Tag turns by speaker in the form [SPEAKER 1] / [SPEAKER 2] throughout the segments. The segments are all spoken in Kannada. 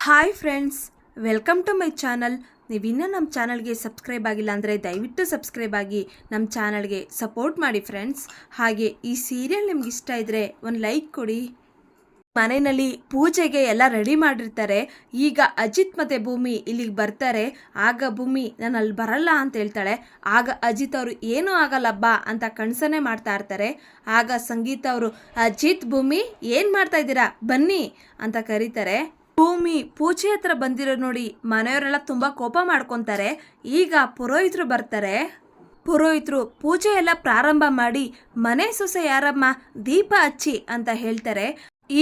[SPEAKER 1] Hi friends, welcome to my channel. ನೀವಿನ್ನೂ ನಮ್ಮ ಚಾನಲ್ಗೆ ಸಬ್ಸ್ಕ್ರೈಬ್ ಆಗಿಲ್ಲ ಅಂದರೆ ದಯವಿಟ್ಟು ಸಬ್ಸ್ಕ್ರೈಬ್ ಆಗಿ ನಮ್ಮ ಚಾನಲ್ಗೆ ಸಪೋರ್ಟ್ ಮಾಡಿ ಫ್ರೆಂಡ್ಸ್. ಹಾಗೆ ಈ ಸೀರಿಯಲ್ ನಿಮ್ಗೆ ಇಷ್ಟ ಇದ್ದರೆ ಒಂದು ಲೈಕ್ ಕೊಡಿ. ಮನೆಯಲ್ಲಿ ಪೂಜೆಗೆ ಎಲ್ಲ ರೆಡಿ ಮಾಡಿರ್ತಾರೆ. ಈಗ ಅಜಿತ್ ಮತ್ತು ಭೂಮಿ ಇಲ್ಲಿಗೆ ಬರ್ತಾರೆ. ಆಗ ಭೂಮಿ ನಾನು ಅಲ್ಲಿ ಬರಲ್ಲ ಅಂತ ಹೇಳ್ತಾಳೆ. ಆಗ ಅಜಿತ್ ಅವರು ಏನೂ ಆಗಲ್ಲಬ್ಬ ಅಂತ ಕಣ್ಸನೆ ಮಾಡ್ತಾ ಇರ್ತಾರೆ. ಆಗ ಸಂಗೀತ ಅವರು, ಅಜಿತ್, ಭೂಮಿ ಏನು ಮಾಡ್ತಾ ಇದ್ದೀರಾ, ಬನ್ನಿ ಅಂತ ಕರೀತಾರೆ. ಭೂಮಿ ಪೂಜೆ ಹತ್ರ ಬಂದಿರೋ ನೋಡಿ ಮನೆಯವರೆಲ್ಲ ತುಂಬ ಕೋಪ ಮಾಡ್ಕೊತಾರೆ. ಈಗ ಪುರೋಹಿತರು ಬರ್ತಾರೆ. ಪುರೋಹಿತರು ಪೂಜೆ ಎಲ್ಲ ಪ್ರಾರಂಭ ಮಾಡಿ, ಮನೆ ಸೊಸೆ ಯಾರಮ್ಮ, ದೀಪ ಹಚ್ಚಿ ಅಂತ ಹೇಳ್ತಾರೆ.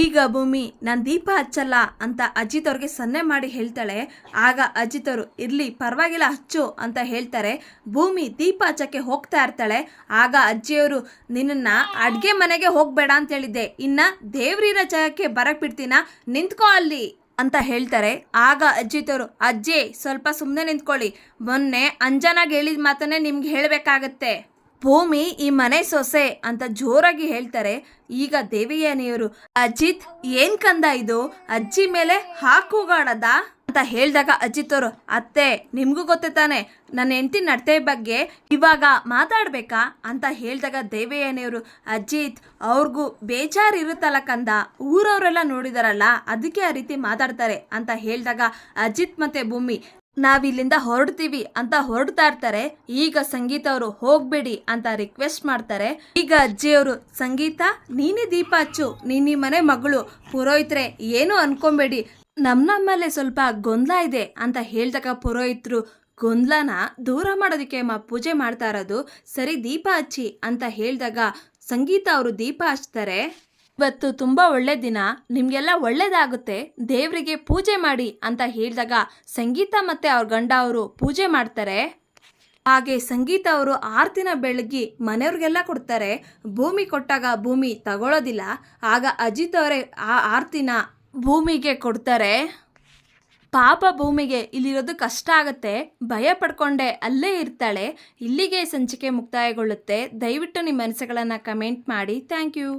[SPEAKER 1] ಈಗ ಭೂಮಿ ನಾನು ದೀಪ ಹಚ್ಚಲ್ಲ ಅಂತ ಅಜಿತ್ ಅವ್ರಿಗೆ ಸನ್ನೆ ಮಾಡಿ ಹೇಳ್ತಾಳೆ. ಆಗ ಅಜಿತ್ ಅವರು, ಇರಲಿ ಪರವಾಗಿಲ್ಲ ಹಚ್ಚು ಅಂತ ಹೇಳ್ತಾರೆ. ಭೂಮಿ ದೀಪ ಹಚ್ಚಕ್ಕೆ ಹೋಗ್ತಾ ಇರ್ತಾಳೆ. ಆಗ ಅಜ್ಜಿಯವರು, ನಿನ್ನನ್ನು ಅಡುಗೆ ಮನೆಗೆ ಹೋಗಬೇಡ ಅಂತ ಹೇಳಿದ್ದೆ, ಇನ್ನು ದೇವ್ರಿರೋ ಜಾಗಕ್ಕೆ ಬರಕ್ಕೆ ಬಿಡ್ತೀನ, ನಿಂತ್ಕೋ ಅಲ್ಲಿ ಅಂತ ಹೇಳ್ತಾರೆ. ಆಗ ಅಜ್ಜಿತ್ ಅವರು, ಅಜ್ಜಿ ಸ್ವಲ್ಪ ಸುಮ್ಮನೆ ನಿಂತ್ಕೊಳ್ಳಿ, ಮೊನ್ನೆ ಅಂಜನಾಗ ಹೇಳಿದ ಮಾತನ್ನೇ ನಿಮ್ಗೆ ಹೇಳಬೇಕಾಗತ್ತೆ. ಭೂಮಿ ಈ ಮನೆ ಸೊಸೆ ಅಂತ ಜೋರಾಗಿ ಹೇಳ್ತಾರೆ. ಈಗ ದೇವಯಾನಿಯವರು, ಅಜಿತ್ ಏನ್ ಕಂದ ಇದು, ಅಜ್ಜಿ ಮೇಲೆ ಹಾಕುಗಾಡದ ಅಂತ ಹೇಳಿದಾಗ ಅಜಿತ್ ಅವರು, ಅತ್ತೆ ನಿಮಗೂ ಗೊತ್ತೇ ತಾನೆ ನನ್ನ ಹೆಂಡತಿ ನಡತೆ ಬಗ್ಗೆ ಇವಾಗ ಮಾತಾಡ್ಬೇಕಾ ಅಂತ ಹೇಳಿದಾಗ ದೇವಯಾನಿಯವರು, ಅಜಿತ್ ಅವ್ರಿಗೂ ಬೇಜಾರು ಇರುತ್ತಲ್ಲ ಕಂದ, ಊರವರೆಲ್ಲ ನೋಡಿದಾರಲ್ಲ ಅದಕ್ಕೆ ಆ ರೀತಿ ಮಾತಾಡ್ತಾರೆ ಅಂತ ಹೇಳಿದಾಗ ಅಜಿತ್ ಮತ್ತೆ ಭೂಮಿ ನಾವಿಲ್ಲಿಂದ ಹೊರಡ್ತೀವಿ ಅಂತ ಹೊರಡ್ತಾ ಇರ್ತಾರೆ. ಈಗ ಸಂಗೀತ ಅವರು ಹೋಗ್ಬೇಡಿ ಅಂತ ರಿಕ್ವೆಸ್ಟ್ ಮಾಡ್ತಾರೆ. ಈಗ ಅಜ್ಜಿಯವರು, ಸಂಗೀತ ನೀನೇ ದೀಪ ಹಚ್ಚು, ನೀನು ಈ ಮನೆ ಮಗಳು, ಪುರೋಹಿತ್ರೆ ಏನು ಅನ್ಕೊಂಬೇಡಿ, ನಮ್ಮಲ್ಲೇ ಸ್ವಲ್ಪ ಗೊಂದಲ ಇದೆ ಅಂತ ಹೇಳಿದಾಗ ಪುರೋಹಿತರು, ಗೊಂದಲನ ದೂರ ಮಾಡೋದಕ್ಕೆ ಪೂಜೆ ಮಾಡ್ತಾ ಇರೋದು, ಸರಿ ದೀಪ ಹಚ್ಚಿ ಅಂತ ಹೇಳಿದಾಗ ಸಂಗೀತ ಅವರು ದೀಪ ಹಚ್ತಾರೆ. ಇವತ್ತು ತುಂಬ ಒಳ್ಳೆ ದಿನ, ನಿಮಗೆಲ್ಲ ಒಳ್ಳೇದಾಗುತ್ತೆ, ದೇವರಿಗೆ ಪೂಜೆ ಮಾಡಿ ಅಂತ ಹೇಳಿದಾಗ ಸಂಗೀತ ಮತ್ತು ಅವ್ರ ಗಂಡ ಅವರು ಪೂಜೆ ಮಾಡ್ತಾರೆ. ಹಾಗೆ ಸಂಗೀತ ಅವರು ಆರತಿನ ಬೆಳಗ್ಗೆ ಮನೆಯವ್ರಿಗೆಲ್ಲ ಕೊಡ್ತಾರೆ. ಭೂಮಿ ಕೊಟ್ಟಾಗ ಭೂಮಿ ತಗೊಳ್ಳೋದಿಲ್ಲ. ಆಗ ಅಜಿತ್ ಅವರೇ ಆ ಆರತಿನ ಭೂಮಿಗೆ ಕೊಡ್ತಾರೆ. ಪಾಪ ಭೂಮಿಗೆ ಇಲ್ಲಿರೋದು ಕಷ್ಟ ಆಗುತ್ತೆ, ಭಯ ಪಡ್ಕೊಂಡೆ ಅಲ್ಲೇ ಇರ್ತಾಳೆ. ಇಲ್ಲಿಗೆ ಸಂಚಿಕೆ ಮುಕ್ತಾಯಗೊಳ್ಳುತ್ತೆ. ದಯವಿಟ್ಟು ನಿಮ್ಮ ಅನಿಸಿಕೆಗಳನ್ನು ಕಮೆಂಟ್ ಮಾಡಿ. Thank you.